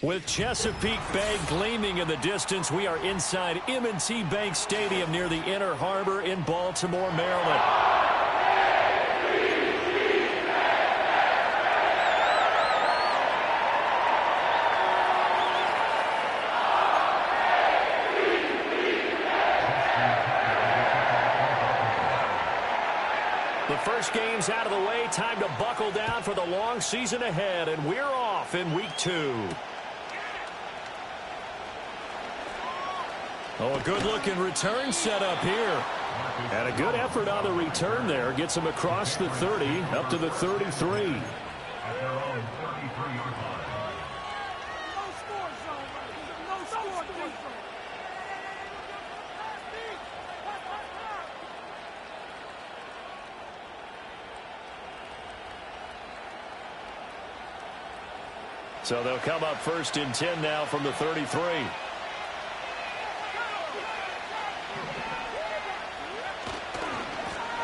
With Chesapeake Bay gleaming in the distance, we are inside M&T Bank Stadium near the Inner Harbor in Baltimore, Maryland. The first game's out of the way. Time to buckle down for the long season ahead, and we're off in week 2. Oh, a good-looking return set up here. And a good effort on the return there. Gets him across the 30, up to the 33. So they'll come up first and 10 now from the 33.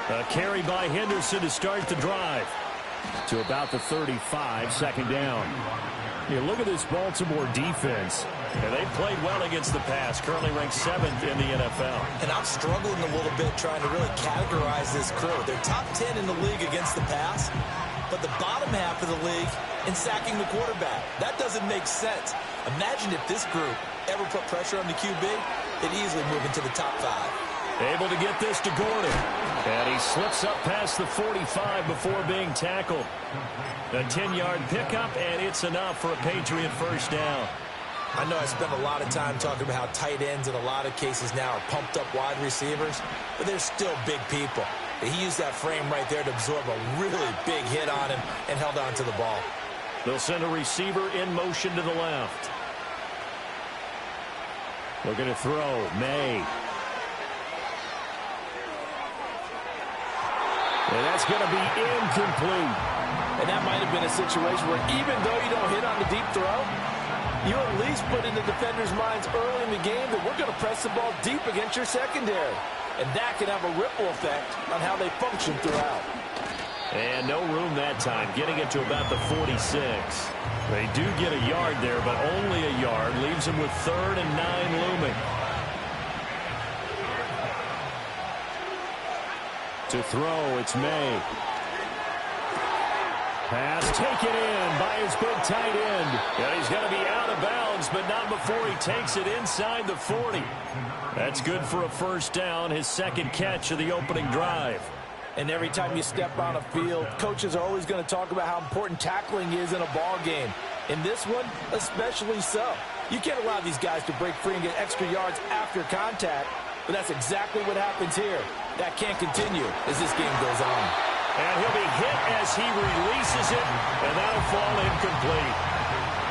A carry by Henderson to start the drive. To about the 35, second down. You look at this Baltimore defense. And they've played well against the pass, currently ranked 7th in the NFL. And I'm struggling a little bit trying to really categorize this crew. They're top 10 in the league against the pass, but the bottom half of the league in sacking the quarterback. That doesn't make sense. Imagine if this group ever put pressure on the QB, they'd easily move into the top 5. Able to get this to Gordon. And he slips up past the 45 before being tackled. A 10-yard pickup, and it's enough for a Patriot first down. I know I spend a lot of time talking about how tight ends in a lot of cases now are pumped up wide receivers, but they're still big people. He used that frame right there to absorb a really big hit on him and held on to the ball. They'll send a receiver in motion to the left. Looking to throw. May. And that's going to be incomplete. And that might have been a situation where even though you don't hit on the deep throw, you at least put in the defenders' minds early in the game that we're going to press the ball deep against your secondary. And that can have a ripple effect on how they function throughout. And no room that time, getting it to about the 46. They do get a yard there, but only a yard. Leaves them with 3rd and 9 looming. To throw, it's May. Pass taken in by his big tight end. And he's going to be out of bounds, but not before he takes it inside the 40. That's good for a first down, his second catch of the opening drive. And every time you step on a field, coaches are always going to talk about how important tackling is in a ball game. In this one, especially so. You can't allow these guys to break free and get extra yards after contact, but that's exactly what happens here. That can't continue as this game goes on. And he'll be hit as he releases it, and that'll fall incomplete.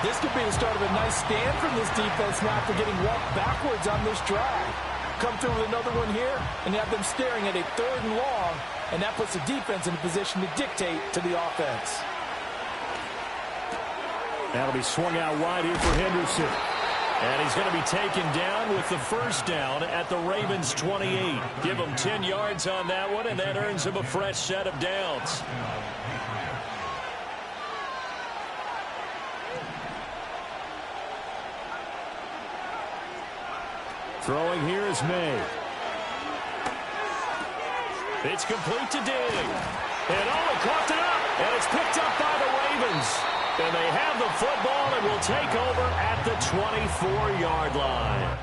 This could be the start of a nice stand from this defense now after getting walked backwards on this drive. Come through with another one here, and you have them staring at a 3rd and long, and that puts the defense in a position to dictate to the offense. That'll be swung out wide here for Henderson. And he's going to be taken down with the first down at the Ravens' 28. Give him 10 yards on that one, and that earns him a fresh set of downs. Throwing here is May. It's complete to Dig. And he caught it up. And it's picked up by the Ravens. And they have the football and will take over at the 24-yard line.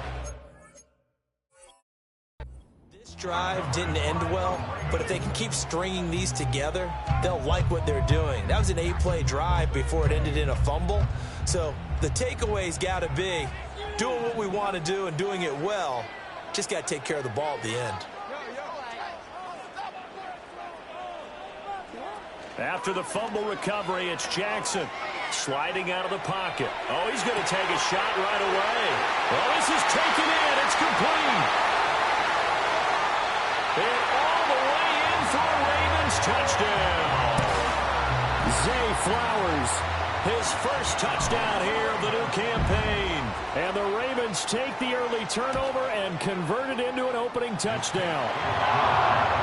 This drive didn't end well, but if they can keep stringing these together, they'll like what they're doing. That was an 8-play drive before it ended in a fumble. So the takeaway's got to be doing what we want to do and doing it well. Just got to take care of the ball at the end. After the fumble recovery, it's Jackson sliding out of the pocket. Oh, he's going to take a shot right away. Oh, this is taken in. It's complete. And all the way in for a Ravens touchdown. Zay Flowers, his first touchdown here of the new campaign. And the Ravens take the early turnover and convert it into an opening touchdown.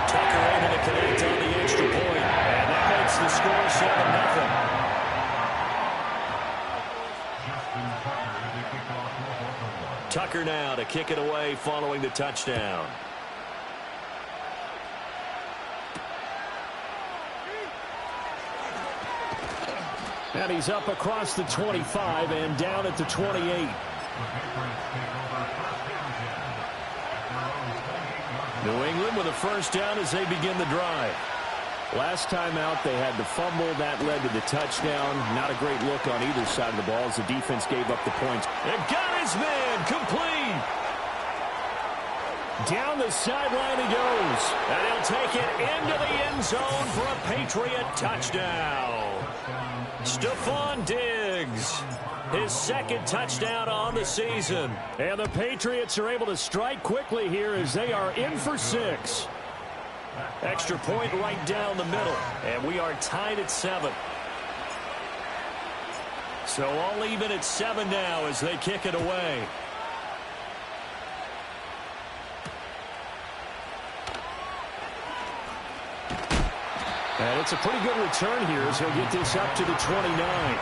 Tucker able to connect on the extra point. And that makes the score 7-0. Tucker now to kick it away following the touchdown. And he's up across the 25 and down at the 28. New England with a first down as they begin the drive. Last time out, they had the fumble. That led to the touchdown. Not a great look on either side of the ball as the defense gave up the points. It got his man complete. Down the sideline he goes. And he'll take it into the end zone for a Patriot touchdown. Stephon Diggs, his second touchdown on the season. And the Patriots are able to strike quickly here as they are in for 6. Extra point right down the middle. And we are tied at 7. So all even at 7 now as they kick it away. And it's a pretty good return here as he'll get this up to the 29.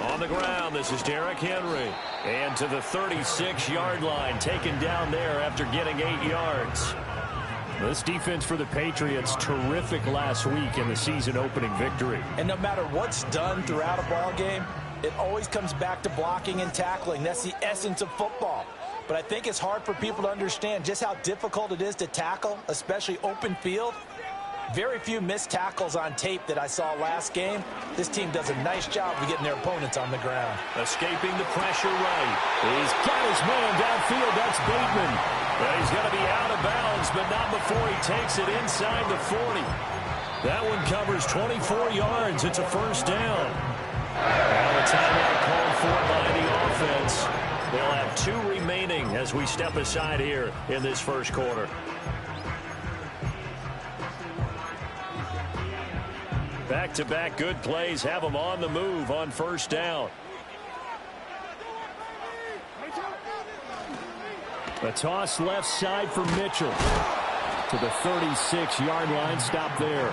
On the ground, this is Derrick Henry. And to the 36-yard line, taken down there after getting 8 yards. This defense for the Patriots, terrific last week in the season-opening victory. And no matter what's done throughout a ball game, it always comes back to blocking and tackling. That's the essence of football. But I think it's hard for people to understand just how difficult it is to tackle, especially open field. Very few missed tackles on tape that I saw last game. This team does a nice job of getting their opponents on the ground. Escaping the pressure right. He's got his man downfield. That's Bateman. But he's going to be out of bounds, but not before he takes it inside the 40. That one covers 24 yards. It's a first down. Now the timeout called for by the offense. They'll have 2 remaining as we step aside here in this first quarter. Back-to-back good plays have them on the move on first down. A toss left side for Mitchell to the 36-yard line. Stop there.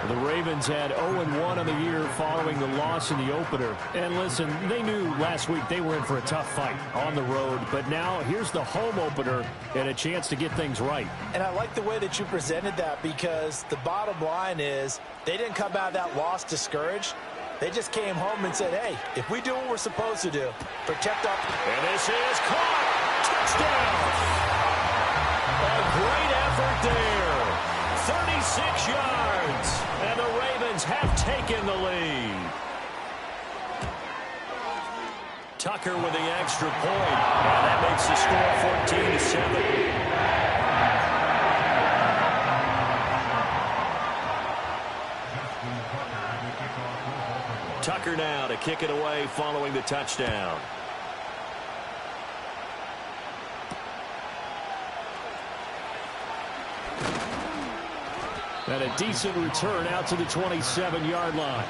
The Ravens had 0-1 on the year following the loss in the opener. And listen, they knew last week they were in for a tough fight on the road. But now here's the home opener and a chance to get things right. And I like the way that you presented that because the bottom line is they didn't come out of that loss discouraged. They just came home and said, hey, if we do what we're supposed to do, protect our... And this is caught. Touchdown. A great effort there. 36 yards. And the Ravens have taken the lead. Tucker with the extra point. And that makes the score 14-7. Tucker now to kick it away following the touchdown. And a decent return out to the 27-yard line.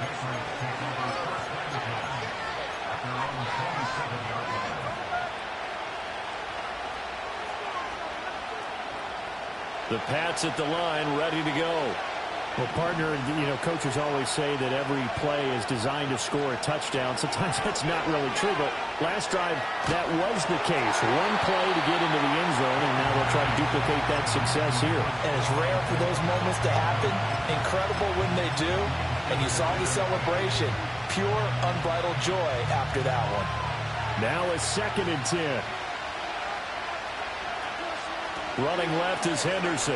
The Pats at the line, ready to go. Well, partner, you know, coaches always say that every play is designed to score a touchdown. Sometimes that's not really true, but last drive, that was the case. One play to get into the end zone, and now they'll try to duplicate that success here. And it's rare for those moments to happen. Incredible when they do. And you saw the celebration. Pure, unbridled joy after that one. Now a 2nd and 10. Running left is Henderson.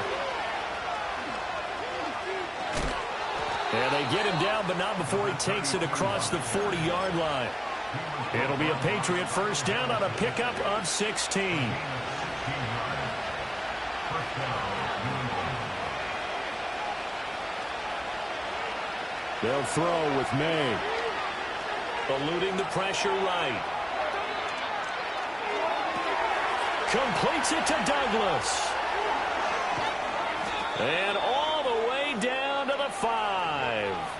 And they get him down, but not before he takes it across the 40-yard line. It'll be a Patriot first down on a pickup of 16. They'll throw with May. Eluding the pressure right. Completes it to Douglas. And all the way down to the 5.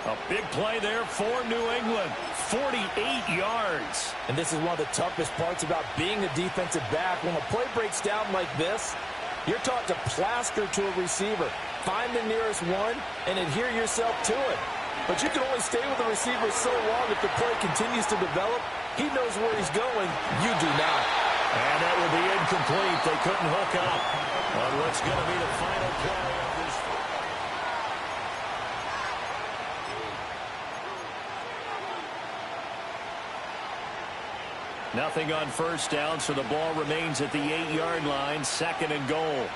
A big play there for New England. 48 yards. And this is one of the toughest parts about being a defensive back. When a play breaks down like this, you're taught to plaster to a receiver. Find the nearest one and adhere yourself to it. But you can only stay with the receiver so long if the play continues to develop. He knows where he's going. You do not. And that will be incomplete. They couldn't hook up on what's going to be the final play of this. Nothing on first down, so the ball remains at the 8-yard line, 2nd and goal.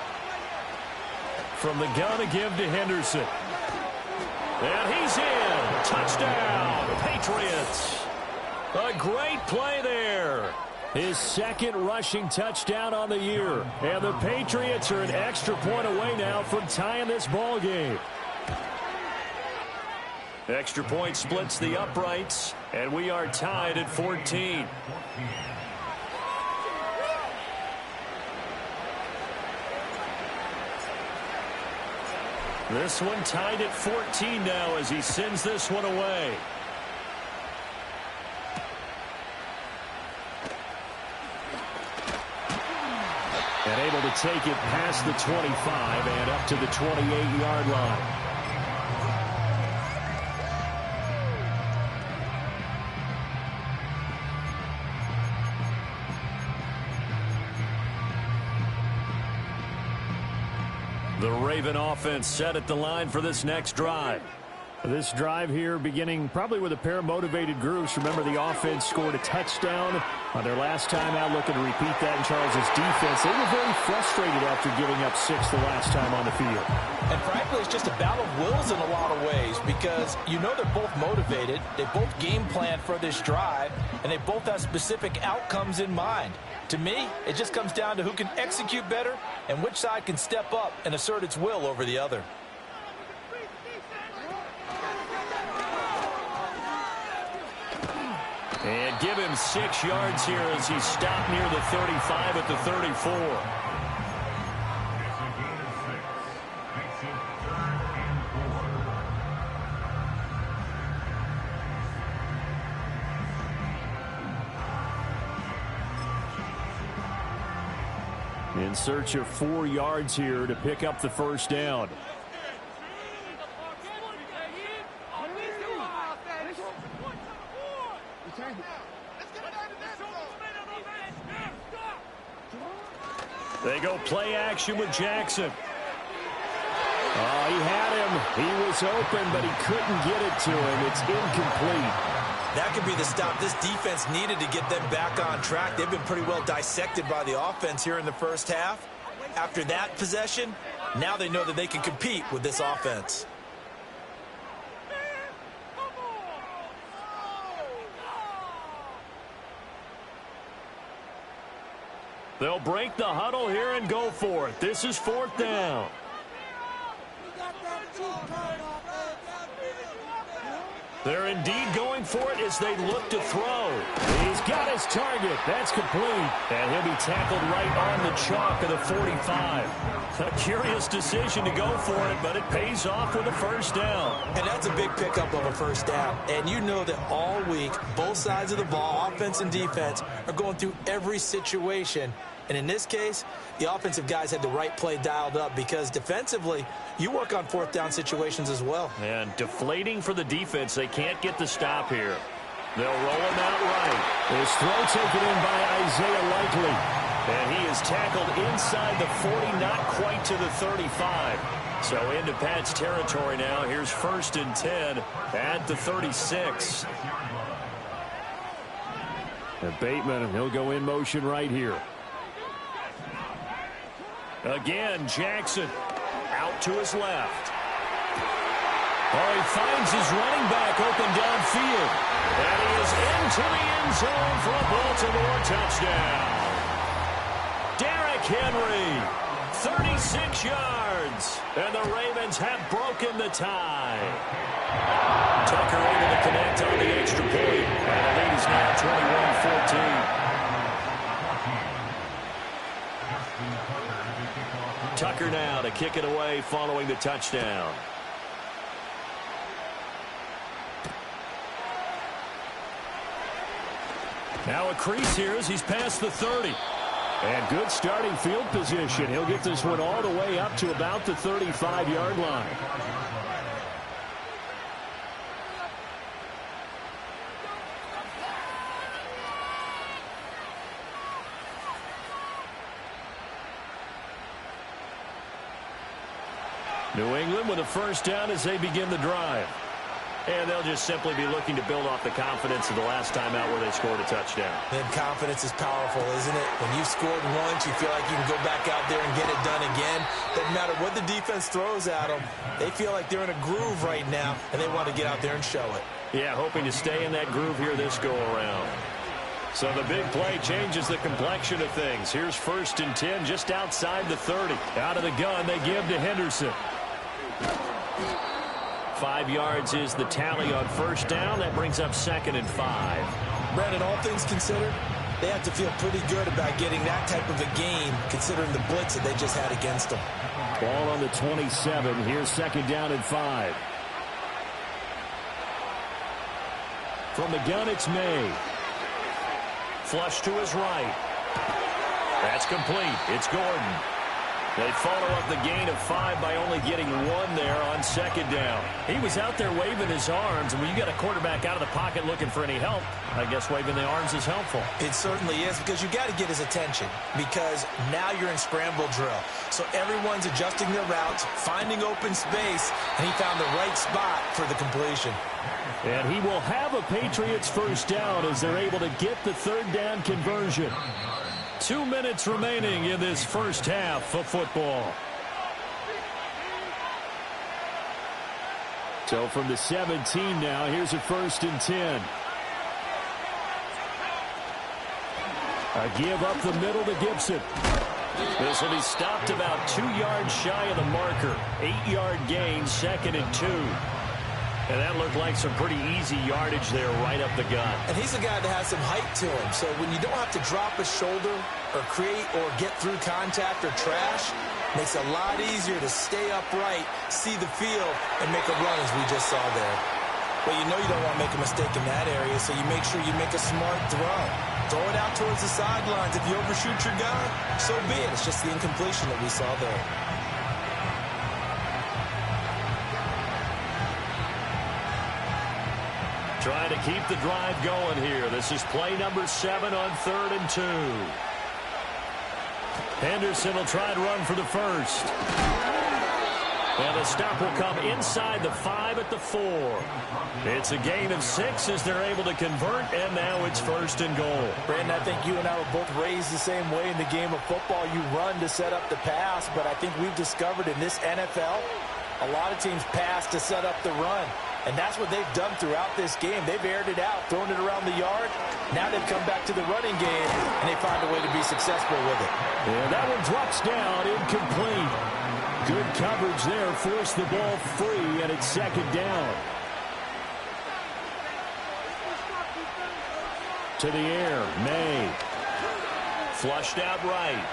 From the gun to give to Henderson. And he's in. Touchdown, Patriots. A great play there. His 2nd rushing touchdown on the year. And the Patriots are an extra point away now from tying this ball game. Extra point splits the uprights, and we are tied at 14. This one tied at 14 now as he sends this one away. And able to take it past the 25 and up to the 28-yard line. The Raven offense set at the line for this next drive. This drive here beginning probably with a pair of motivated groups. Remember, the offense scored a touchdown on their last time out, looking to repeat that in Charles' defense. They were very frustrated after giving up 6 the last time on the field. And frankly, it's just a battle of wills in a lot of ways because you know they're both motivated, they both game plan for this drive, and they both have specific outcomes in mind. To me, it just comes down to who can execute better and which side can step up and assert its will over the other. And give him 6 yards here as he stopped near the 35 at the 34. In search of 4 yards here to pick up the first down. They go play action with Jackson. Oh, he had him. He was open, but he couldn't get it to him. It's incomplete. That could be the stop this defense needed to get them back on track. They've been pretty well dissected by the offense here in the first half. After that possession, now they know that they can compete with this offense. They'll break the huddle here and go for it. This is 4th down. They're indeed going for it as they look to throw. He's got his target. That's complete. And he'll be tackled right on the chalk of the 45. A curious decision to go for it, but it pays off with a first down. And that's a big pickup of a first down. And you know that all week, both sides of the ball, offense and defense, are going through every situation. And in this case, the offensive guys had the right play dialed up because defensively, you work on 4th down situations as well. And deflating for the defense. They can't get the stop here. They'll roll him out right. His throw taken in by Isaiah Likely. And he is tackled inside the 40, not quite to the 35. So into Pat's territory now. Here's 1st and 10 at the 36. And Bateman, he'll go in motion right here. Again, Jackson out to his left. Oh, he finds his running back open downfield. And he is into the end zone for a Baltimore touchdown. Derrick Henry, 36 yards. And the Ravens have broken the tie. Tucker able to connect on the extra point. And the lead is now 21-14. Tucker now to kick it away following the touchdown. Now a crease here as he's past the 30. And good starting field position. He'll get this one all the way up to about the 35-yard line. New England with a first down as they begin the drive. And they'll just simply be looking to build off the confidence of the last time out where they scored a touchdown. And confidence is powerful, isn't it? When you've scored once, you feel like you can go back out there and get it done again. Doesn't matter what the defense throws at them. They feel like they're in a groove right now, and they want to get out there and show it. Yeah, hoping to stay in that groove here this go-around. So the big play changes the complexion of things. Here's 1st and 10 just outside the 30. Out of the gun, they give to Henderson. 5 yards is the tally on first down. That brings up 2nd and 5. Brandon, all things considered, they have to feel pretty good about getting that type of a game, considering the blitz that they just had against them. Ball on the 27. Here's 2nd down and 5. From the gun, it's May. Flush to his right. That's complete. It's Gordon. They follow up the gain of 5 by only getting 1 there on 2nd down. He was out there waving his arms, and when you got a quarterback out of the pocket looking for any help, I guess waving the arms is helpful. It certainly is, because you got to get his attention, because now you're in scramble drill. So everyone's adjusting their routes, finding open space, and he found the right spot for the completion. And he will have a Patriots first down as they're able to get the 3rd down conversion. 2 minutes remaining in this first half of football. So from the 17 now, here's a 1st and 10. A give up the middle to Gibson. This will be stopped about 2 yards shy of the marker. 8-yard gain, 2nd and 2. And that looked like some pretty easy yardage there right up the gut. And he's a guy that has some height to him. So when you don't have to drop a shoulder or create or get through contact or trash, makes it a lot easier to stay upright, see the field, and make a run as we just saw there. Well, you know you don't want to make a mistake in that area, so you make sure you make a smart throw. Throw it out towards the sidelines. If you overshoot your guy, so be it. It's just the incompletion that we saw there. Trying to keep the drive going here. This is play number 7 on 3rd and 2. Henderson will try and run for the first. And the stop will come inside the 5 at the 4. It's a gain of 6 as they're able to convert, and now it's 1st and goal. Brandon, I think you and I were both raised the same way in the game of football. You run to set up the pass, but I think we've discovered in this NFL, a lot of teams pass to set up the run. And that's what they've done throughout this game. They've aired it out, thrown it around the yard. Now they've come back to the running game, and they find a way to be successful with it. And that one drops down, incomplete. Good coverage there, forced the ball free, and it's 2nd down. To the air, May. Flushed out right.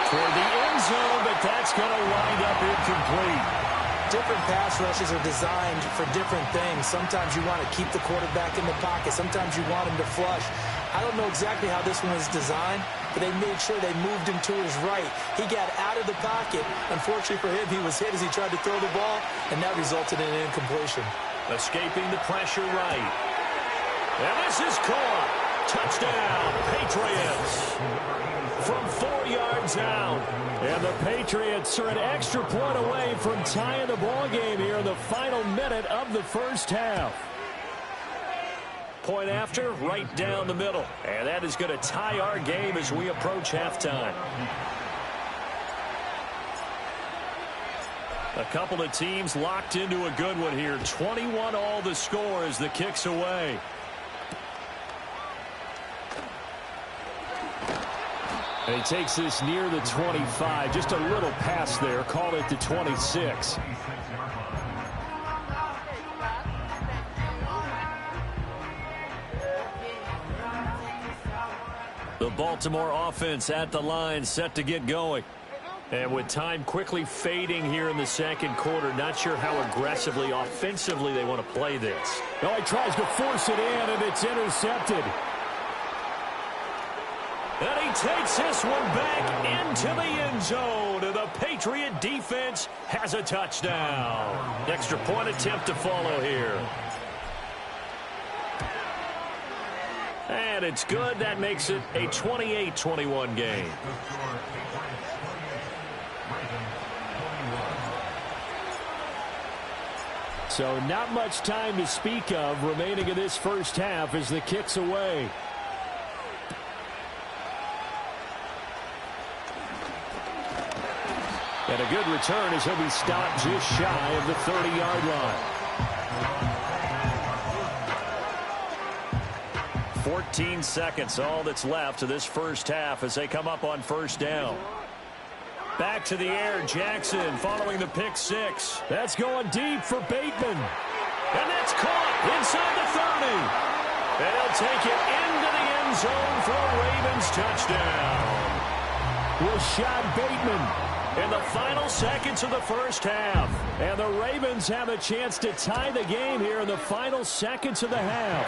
Toward the end zone, but that's going to wind up incomplete. Different pass rushes are designed for different things. Sometimes you want to keep the quarterback in the pocket. Sometimes you want him to flush. I don't know exactly how this one was designed, but they made sure they moved him to his right. He got out of the pocket. Unfortunately for him, he was hit as he tried to throw the ball, and that resulted in an incompletion. Escaping the pressure right. And this is caught. Touchdown, Patriots. From 4 yards out. And the Patriots are an extra point away from tying the ball game here in the final minute of the first half. Point after, right down the middle. And that is going to tie our game as we approach halftime. A couple of teams locked into a good one here. 21 all the score as the kick's away. And he takes this near the 25. Just a little pass there. Called it the 26. The Baltimore offense at the line, set to get going. And with time quickly fading here in the second quarter, not sure how aggressively, offensively they want to play this. Oh, he tries to force it in, and it's intercepted. And he takes this one back into the end zone, and the Patriot defense has a touchdown. Extra point attempt to follow here. And it's good. That makes it a 28-21 game. So not much time to speak of remaining in this first half as the kick's away. And a good return as he'll be stopped just shy of the 30-yard line. 14 seconds, all that's left to this first half as they come up on first down. Back to the air, Jackson following the pick six. That's going deep for Bateman. And that's caught inside the 30. And he'll take it into the end zone for a Ravens touchdown. Rashad Bateman. In the final seconds of the first half. And the Ravens have a chance to tie the game here in the final seconds of the half.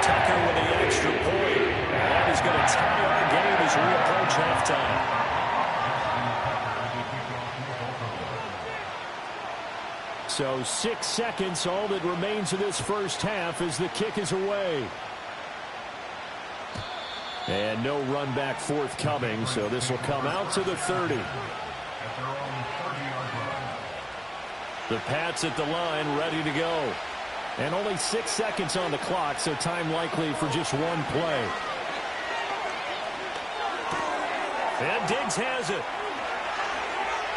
Tucker with the extra point. That is going to tie our game as we approach halftime. So 6 seconds, all that remains of this first half as the kick is away. And no run back forthcoming, so this will come out to the 30. The Pats at the line, ready to go. And only 6 seconds on the clock, so time likely for just one play. And Diggs has it.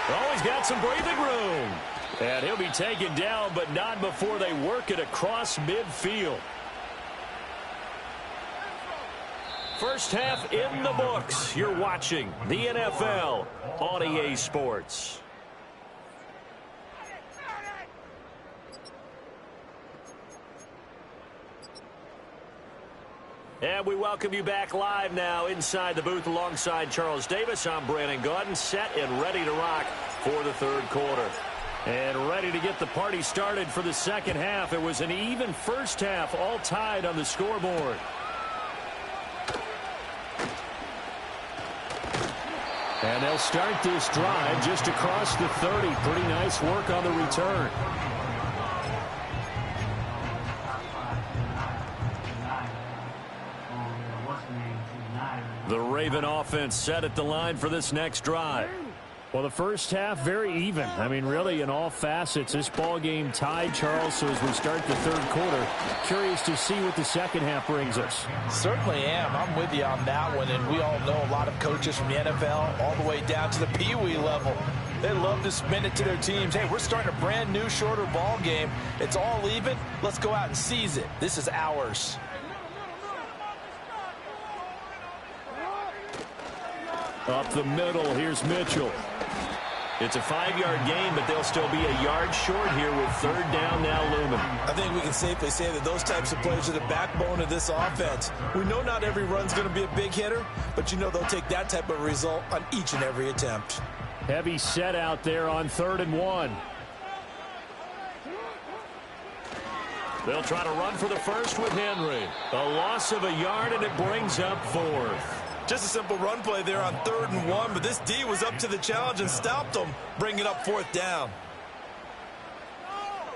Oh, he's got some breathing room. And he'll be taken down, but not before they work it across midfield. First half in the books. You're watching the NFL on EA Sports. And we welcome you back live now inside the booth alongside Charles Davis. I'm Brandon Gaudin, set and ready to rock for the third quarter. And ready to get the party started for the second half. It was an even first half, all tied on the scoreboard. And they'll start this drive just across the 30. Pretty nice work on the return. The Raven offense set at the line for this next drive. Well, the first half, very even. I mean, really, in all facets, this ball game tied, Charles. So as we start the third quarter, curious to see what the second half brings us. Certainly am. I'm with you on that one. And we all know a lot of coaches from the NFL all the way down to the Pee Wee level. They love to spin it to their teams. Hey, we're starting a brand new, shorter ball game. It's all even. Let's go out and seize it. This is ours. Up the middle, here's Mitchell. It's a 5-yard gain, but they'll still be a yard short here with third down now looming. I think we can safely say that those types of plays are the backbone of this offense. We know not every run's going to be a big hitter, but you know they'll take that type of result on each and every attempt. Heavy set out there on 3rd and 1. They'll try to run for the first with Henry. A loss of a yard, and it brings up 4th. Just a simple run play there on 3rd and 1, but this D was up to the challenge and stopped them, bringing up 4th down.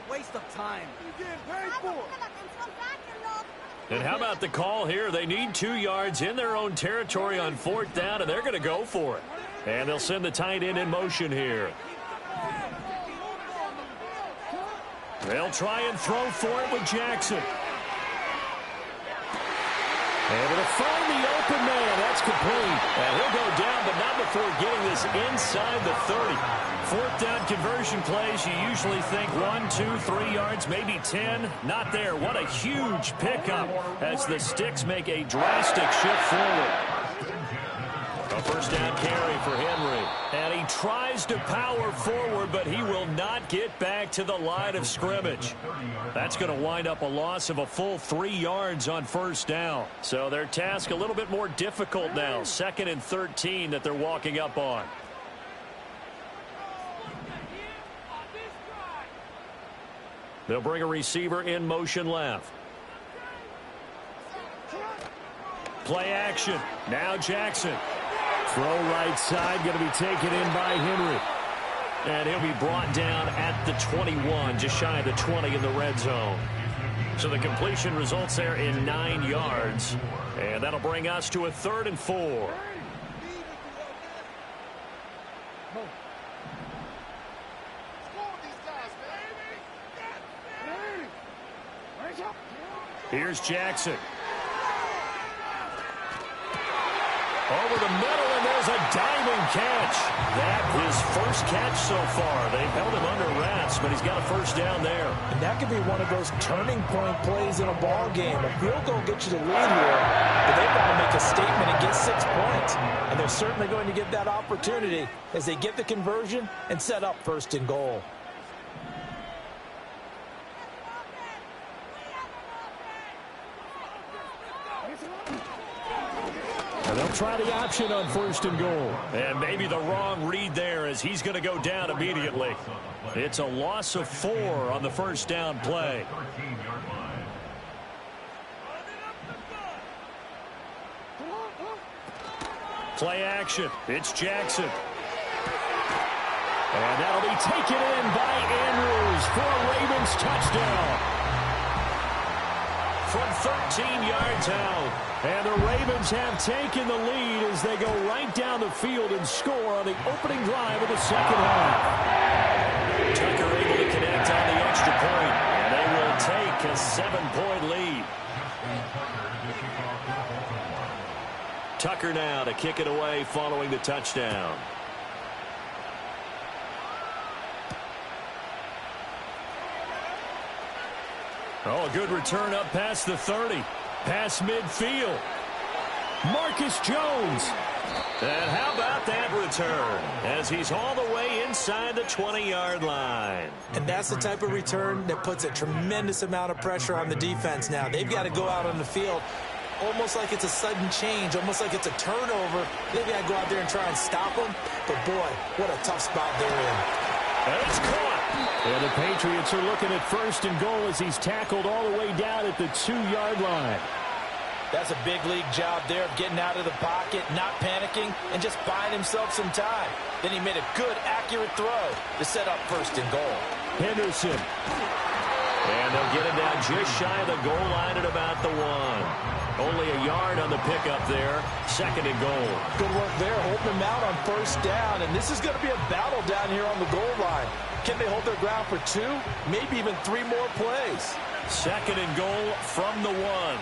Waste of time. And how about the call here? They need 2 yards in their own territory on 4th down, and they're going to go for it. And they'll send the tight end in motion here. They'll try and throw for it with Jackson. Able to find the open man. That's complete. And he'll go down, but not before getting this inside the 30. 4th down conversion plays, you usually think 1, 2, 3 yards, maybe 10. Not there. What a huge pickup as the Sticks make a drastic shift forward. A first down carry for Henry. And he tries to power forward, but he will not get back to the line of scrimmage. That's going to wind up a loss of a full 3 yards on first down. So their task a little bit more difficult now. 2nd and 13 that they're walking up on. They'll bring a receiver in motion left. Play action. Now Jackson. Throw right side, going to be taken in by Henry. And he'll be brought down at the 21, just shy of the 20 in the red zone. So the completion results there in 9 yards. And that'll bring us to a 3rd and 4. Here's Jackson. Over the middle, and there's a diving catch. That his first catch so far. They've held him under wraps, but he's got a first down there. And that could be one of those turning point plays in a ball game. A field goal gets you the lead here, but they've got to make a statement and get 6 points. And they're certainly going to get that opportunity as they get the conversion and set up 1st and goal. They'll try the option on 1st and goal. And maybe the wrong read there as he's going to go down immediately. It's a loss of 4 on the first down play. Play action. It's Jackson. And that'll be taken in by Andrews for a Ravens touchdown. From 13 yards out. And the Ravens have taken the lead as they go right down the field and score on the opening drive of the second half. Tucker able to connect on the extra point, and they will take a 7-point lead. Tucker now to kick it away following the touchdown. Oh, a good return up past the 30. Past midfield. Marcus Jones. And how about that return as he's all the way inside the 20-yard line. And that's the type of return that puts a tremendous amount of pressure on the defense now. They've got to go out on the field almost like it's a sudden change, almost like it's a turnover. They've got to go out there and try and stop them. But, boy, what a tough spot they're in. And it's caught. And the Patriots are looking at 1st and goal as he's tackled all the way down at the 2-yard line. That's a big league job there of getting out of the pocket, not panicking, and just buying himself some time. Then he made a good, accurate throw to set up 1st and goal. Henderson. And they'll get him down just shy of the goal line at about the 1. Only a yard on the pickup there. 2nd and goal. Good work there, holding him out on 1st down. And this is going to be a battle down here on the goal line. Can they hold their ground for 2, maybe even 3 more plays? 2nd and goal from the 1.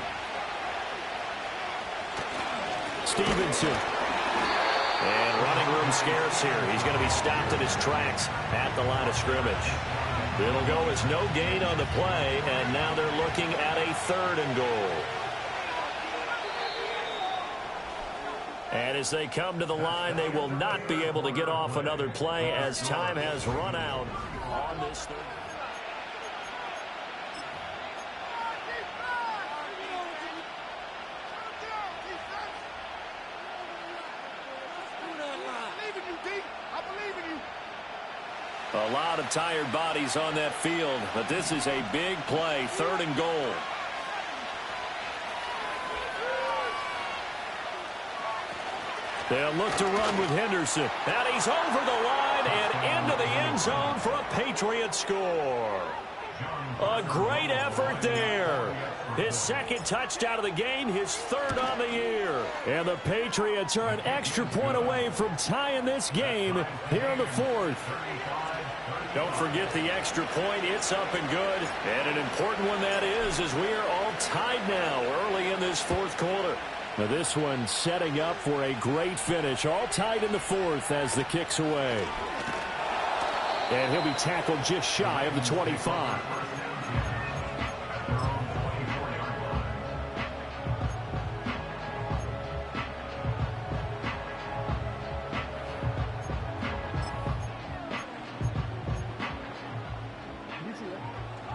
Stevenson. And running room scarce here. He's going to be stopped in his tracks at the line of scrimmage. It'll go as no gain on the play, and now they're looking at a 3rd and goal. And as they come to the line, they will not be able to get off another play as time has run out on this 3rd. A lot of tired bodies on that field, but this is a big play, 3rd and goal. They'll look to run with Henderson. And he's over the line and into the end zone for a Patriot score. A great effort there. His 2nd touchdown of the game, his 3rd on the year. And the Patriots are an extra point away from tying this game here in the 4th. Don't forget the extra point. It's up and good. And an important one that is, as we are all tied now early in this 4th quarter. Now this one setting up for a great finish. All tied in the 4th as the kick's away. And he'll be tackled just shy of the 25.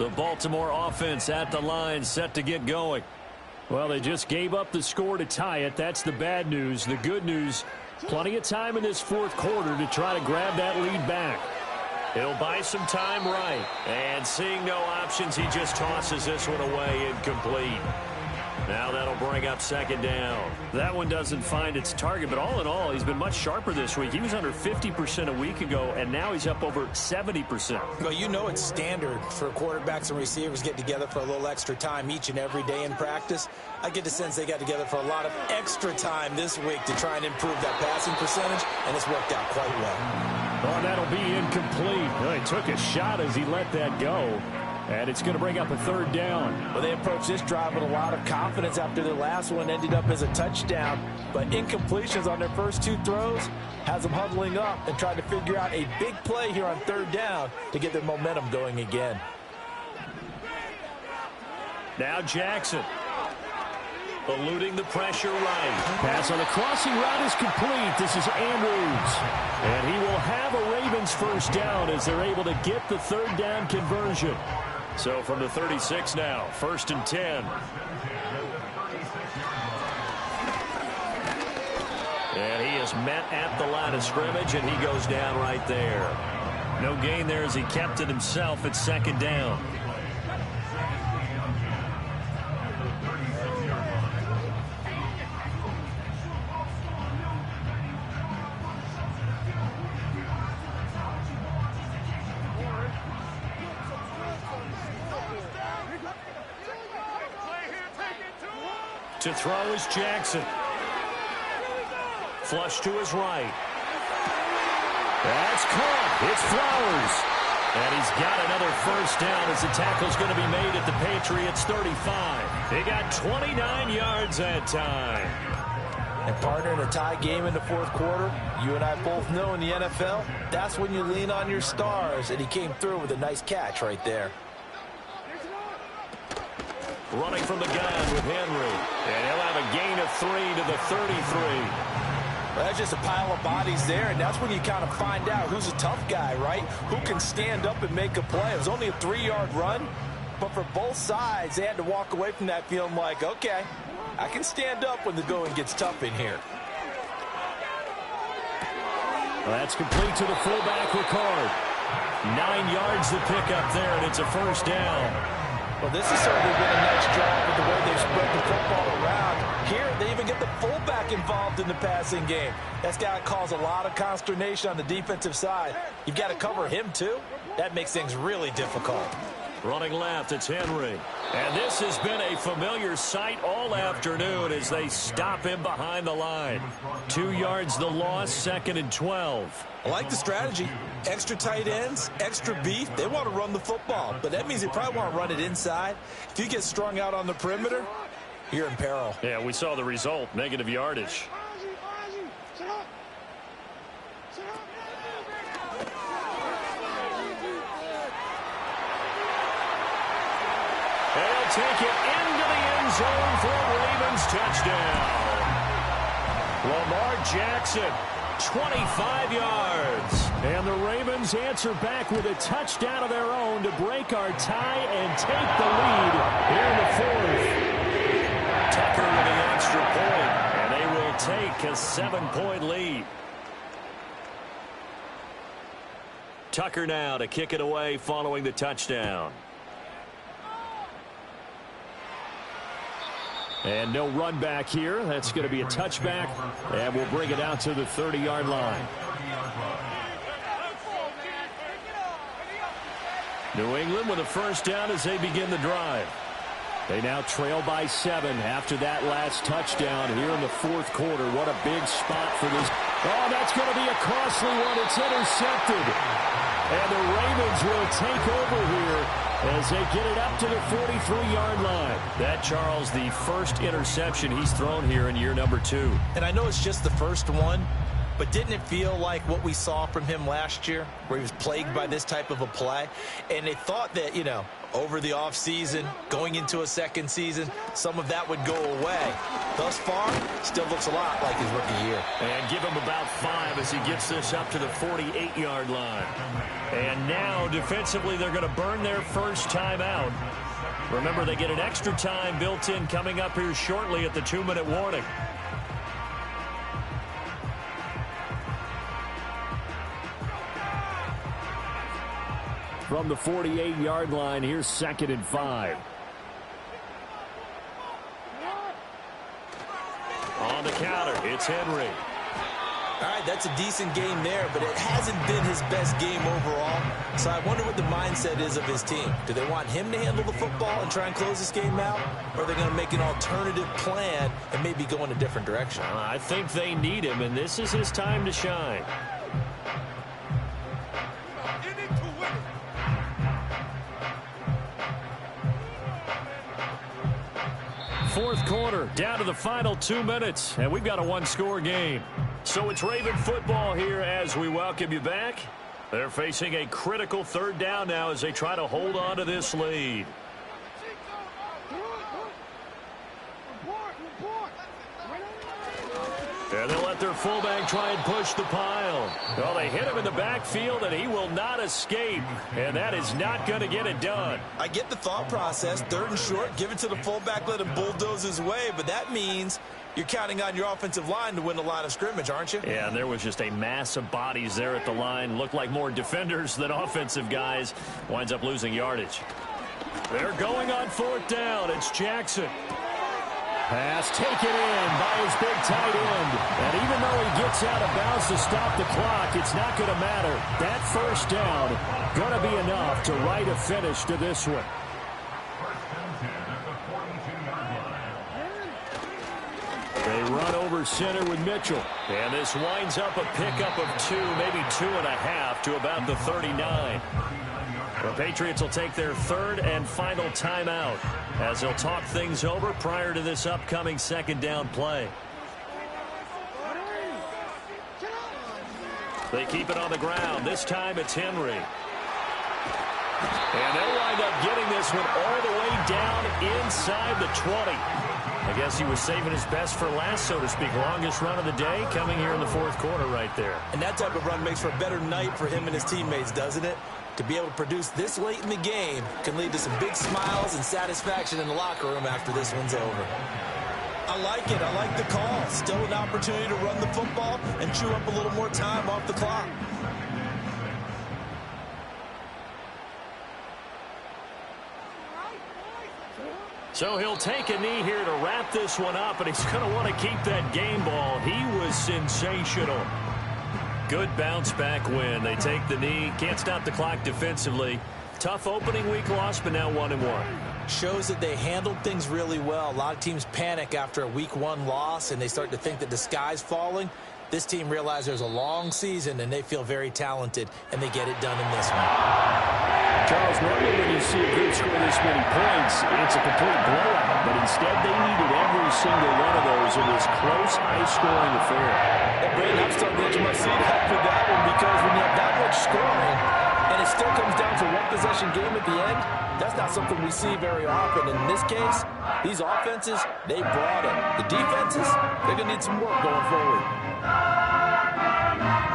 The Baltimore offense at the line, set to get going. Well, they just gave up the score to tie it. That's the bad news. The good news, plenty of time in this 4th quarter to try to grab that lead back. He'll buy some time right. And seeing no options, he just tosses this one away incomplete. Now that'll bring up second down. That one doesn't find its target, but all in all, he's been much sharper this week. He was under 50% a week ago, and now he's up over 70%. Well, you know it's standard for quarterbacks and receivers get together for a little extra time each and every day in practice. I get the sense they got together for a lot of extra time this week to try and improve that passing percentage, and it's worked out quite well. Oh, that'll be incomplete. Well, he took a shot as he let that go. And it's going to bring up a third down. Well, they approached this drive with a lot of confidence after their last one ended up as a touchdown. But incompletions on their first two throws has them huddling up and trying to figure out a big play here on third down to get their momentum going again. Now Jackson. Eluding the pressure right. Pass on the crossing route is complete. This is Andrews. And he will have a Ravens first down as they're able to get the third down conversion. So from the 36 now, 1st and 10. And he is met at the line of scrimmage, and he goes down right there. No gain there as he kept it himself at second down. To throw is Jackson. Flush to his right. That's caught. It's Flowers. And he's got another first down as the tackle's going to be made at the Patriots' 35. They got 29 yards that time. And partner, in a tie game in the fourth quarter, you and I both know in the NFL, that's when you lean on your stars. And he came through with a nice catch right there. Running from the gun with Henry. And he'll have a gain of 3 to the 33. Well, that's just a pile of bodies there, and that's when you kind of find out who's a tough guy, right? Who can stand up and make a play. It was only a 3-yard run, but for both sides, they had to walk away from that feeling like, okay, I can stand up when the going gets tough in here. Well, that's complete to the fullback, Ricard. 9 yards to pick up there, and it's a first down. Well, this has certainly been a nice job with the way they've spread the football around. Here, they even get the fullback involved in the passing game. That's got to cause a lot of consternation on the defensive side. You've got to cover him, too. That makes things really difficult. Running left, it's Henry. And this has been a familiar sight all afternoon as they stop him behind the line. 2 yards the loss, 2nd and 12. I like the strategy. Extra tight ends, extra beef. They want to run the football, but that means they probably want to run it inside. If you get strung out on the perimeter, you're in peril. Yeah, we saw the result, negative yardage. They'll take it into the end zone for a Ravens touchdown. Lamar Jackson, 25 yards. And the Ravens answer back with a touchdown of their own to break our tie and take the lead here in the fourth. Tucker with the extra point, and they will take a 7-point lead. Tucker now to kick it away following the touchdown. And no run back here. That's going to be a touchback, and we'll bring it out to the 30-yard line. New England with a first down as they begin the drive. They now trail by 7 after that last touchdown here in the fourth quarter. What a big spot for this. Oh, that's going to be a costly one. It's intercepted. And the Ravens will take over here as they get it up to the 43-yard line. That, Charles, the first interception he's thrown here in year number 2. And I know it's just the first one, but didn't it feel like what we saw from him last year, where he was plagued by this type of a play? And they thought that, you know, over the offseason, going into a second season, some of that would go away. Thus far, still looks a lot like his rookie year. And give him about 5 as he gets this up to the 48-yard line. And now, defensively, they're going to burn their first time out. Remember, they get an extra time built in coming up here shortly at the 2-minute warning. From the 48-yard line, here's 2nd and 5. On the counter, it's Henry. All right, that's a decent game there, but it hasn't been his best game overall. So I wonder what the mindset is of his team. Do they want him to handle the football and try and close this game out? Or are they going to make an alternative plan and maybe go in a different direction? I think they need him, and this is his time to shine. Fourth quarter, down to the final 2 minutes, and we've got a one-score game. So it's Raven football here as we welcome you back. They're facing a critical 3rd down now as they try to hold on to this lead. And they'll let their fullback try and push the pile. Well, they hit him in the backfield, and he will not escape. And that is not going to get it done. I get the thought process. 3rd and short, give it to the fullback, let him bulldoze his way. But that means you're counting on your offensive line to win the line of scrimmage, aren't you? Yeah, and there was just a mass of bodies there at the line. Looked like more defenders than offensive guys. Winds up losing yardage. They're going on 4th down. It's Jackson. Pass taken in by his big tight end. And even though he gets out of bounds to stop the clock, it's not going to matter. That 1st down going to be enough to write a finish to this one. They run over center with Mitchell. And this winds up a pickup of 2, maybe 2.5 to about the 39. The Patriots will take their 3rd and final timeout as they'll talk things over prior to this upcoming 2nd down play. They keep it on the ground. This time it's Henry. And they'll wind up getting this one all the way down inside the 20. I guess he was saving his best for last, so to speak. Longest run of the day coming here in the 4th quarter right there. And that type of run makes for a better night for him and his teammates, doesn't it? To be able to produce this late in the game can lead to some big smiles and satisfaction in the locker room after this one's over. I like it. I like the call. Still an opportunity to run the football and chew up a little more time off the clock. So he'll take a knee here to wrap this one up, and he's going to want to keep that game ball. He was sensational. Good bounce-back win. They take the knee. Can't stop the clock defensively. Tough opening week loss, but now 1-1. Shows that they handled things really well. A lot of teams panic after a week 1 loss, and they start to think that the sky's falling. This team realizes there's a long season, and they feel very talented, and they get it done in this one. Charles, normally when you see a group score this many points, it's a complete blowout. But instead, they needed every single one of those in this close, high-scoring affair. And Brandon, I'm starting to edge my seat after that one because when you have that much scoring and it still comes down to one possession game at the end, that's not something we see very often. In this case, these offenses, they brought it. The defenses, they're going to need some work going forward.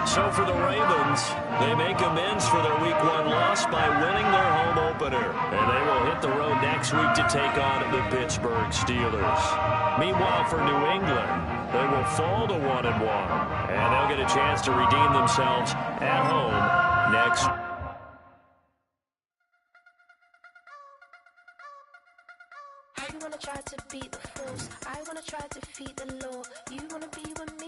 So for the Ravens, they make amends for their Week 1 loss by winning their home opener. And they will hit the road next week to take on the Pittsburgh Steelers. Meanwhile, for New England, they will fall to 1-1. And they'll get a chance to redeem themselves at home next week. I wanna try to beat the force. I wanna try to defeat the law. You wanna be with me.